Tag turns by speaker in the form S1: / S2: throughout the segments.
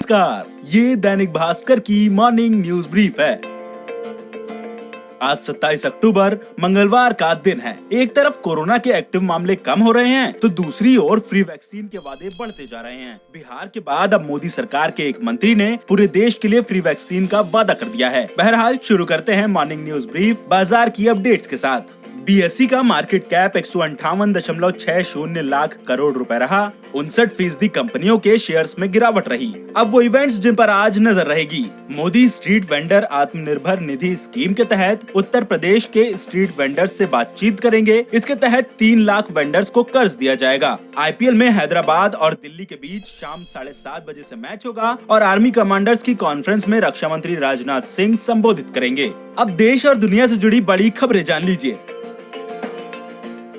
S1: नमस्कार, ये दैनिक भास्कर की मॉर्निंग न्यूज ब्रीफ है। आज 27 अक्टूबर मंगलवार का दिन है। एक तरफ कोरोना के एक्टिव मामले कम हो रहे हैं तो दूसरी ओर फ्री वैक्सीन के वादे बढ़ते जा रहे हैं। बिहार के बाद अब मोदी सरकार के एक मंत्री ने पूरे देश के लिए फ्री वैक्सीन का वादा कर दिया है। बहरहाल शुरू करते हैं मॉर्निंग न्यूज ब्रीफ बाजार की अपडेट्स के साथ। बीएसई का मार्केट कैप 158.60 लाख करोड़ रुपए रहा। 59% कंपनियों के शेयर्स में गिरावट रही। अब वो इवेंट्स जिन पर आज नजर रहेगी। Modi street vendor Atmanirbhar Nidhi scheme के तहत उत्तर प्रदेश के स्ट्रीट वेंडर्स से बातचीत करेंगे। इसके तहत 3 लाख वेंडर्स को कर्ज दिया जाएगा। आईपीएल में हैदराबाद और दिल्ली के बीच शाम 7:30 बजे से मैच होगा और आर्मी कमांडर्स की कॉन्फ्रेंस में रक्षा मंत्री राजनाथ सिंह संबोधित करेंगे। अब देश और दुनिया से जुड़ी बड़ी खबरें जान लीजिए।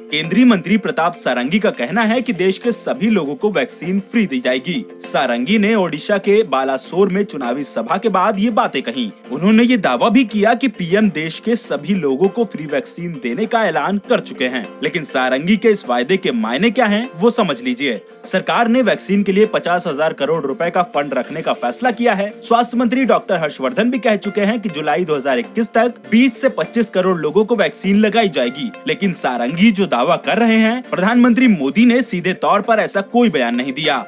S1: केंद्रीय मंत्री प्रताप सारंगी का कहना है कि देश के सभी लोगों को वैक्सीन फ्री दी जाएगी। सारंगी ने ओडिशा के बालासोर में चुनावी सभा के बाद ये बातें कही। उन्होंने ये दावा भी किया कि पीएम देश के सभी लोगों को फ्री वैक्सीन देने का ऐलान कर चुके हैं। लेकिन सारंगी के इस वायदे के मायने क्या हैं, वो समझ लीजिए। सरकार ने वैक्सीन के लिए 50,000 करोड़ रुपए का फंड रखने का फैसला किया है। स्वास्थ्य मंत्री डॉक्टर हर्षवर्धन भी कह चुके हैं कि जुलाई 2021 तक 20 से 25 करोड़ लोगों को वैक्सीन लगाई जाएगी। लेकिन सारंगी जो दावा कर रहे हैं, प्रधानमंत्री मोदी ने सीधे तौर पर ऐसा कोई बयान नहीं दिया।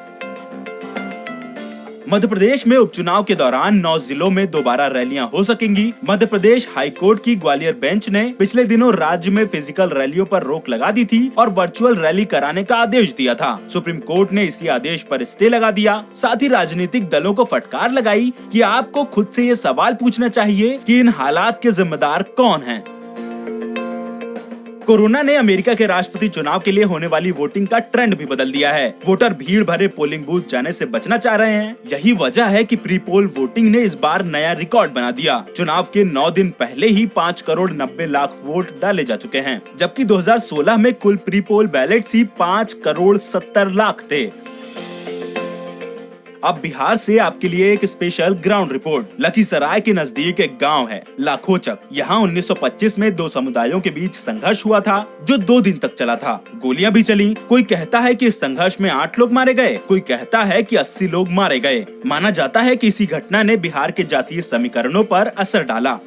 S1: मध्य प्रदेश में उपचुनाव के दौरान 9 जिलों में दोबारा रैलियां हो सकेंगी। मध्य प्रदेश हाईकोर्ट की ग्वालियर बेंच ने पिछले दिनों राज्य में फिजिकल रैलियों पर रोक लगा दी थी और वर्चुअल रैली कराने का आदेश दिया था। सुप्रीम कोर्ट ने इसी आदेश पर स्टे लगा दिया। साथ ही राजनीतिक दलों को फटकार लगाई कि आपको खुद से ये सवाल पूछना चाहिए कि इन हालात के जिम्मेदार कौन हैं। कोरोना ने अमेरिका के राष्ट्रपति चुनाव के लिए होने वाली वोटिंग का ट्रेंड भी बदल दिया है। वोटर भीड़ भरे पोलिंग बूथ जाने से बचना चाह रहे हैं। यही वजह है कि प्री पोल वोटिंग ने इस बार नया रिकॉर्ड बना दिया। चुनाव के 9 दिन पहले ही 5 करोड़ 90 लाख वोट डाले जा चुके हैं, जबकि 2016 में कुल प्री पोल बैलेट्स ही 5 करोड़ 70 लाख थे। अब बिहार से आपके लिए एक स्पेशल ग्राउंड रिपोर्ट। लखीसराय के नजदीक एक गांव है लाखोचक। यहाँ 1925 में 2 समुदायों के बीच संघर्ष हुआ था जो 2 दिन तक चला था। गोलियां भी चली। कोई कहता है कि इस संघर्ष में 8 लोग मारे गए, कोई कहता है कि 80 लोग मारे गए। माना जाता है कि इसी घटना ने बिहार के जातीय समीकरणों पर असर डाला।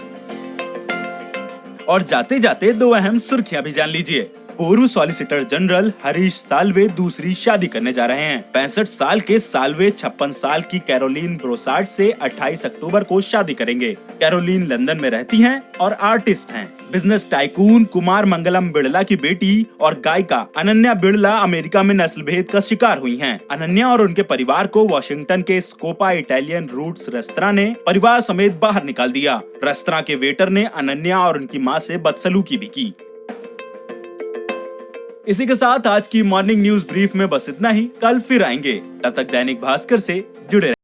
S1: और जाते जाते 2 अहम सुर्खियां भी जान लीजिए। पूर्व सॉलिसिटर जनरल हरीश साल्वे दूसरी शादी करने जा रहे हैं। 65 साल के साल्वे 56 साल की कैरोलीन ब्रोसार्ड से 28 अक्टूबर को शादी करेंगे। कैरोलीन लंदन में रहती हैं और आर्टिस्ट हैं। बिजनेस टाइकून कुमार मंगलम बिड़ला की बेटी और गायिका अनन्या बिड़ला अमेरिका में नस्ल भेद का शिकार हुई हैं। अनन्या और उनके परिवार को वॉशिंगटन के स्कोपा इटालियन रूट्स रेस्तरां ने परिवार समेत बाहर निकाल दिया। रेस्तरां के वेटर ने अनन्या और उनकी मां से बदसलूकी भी की। इसी के साथ आज की मॉर्निंग न्यूज ब्रीफ में बस इतना ही। कल फिर आएंगे, तब तक दैनिक भास्कर से जुड़े रहें।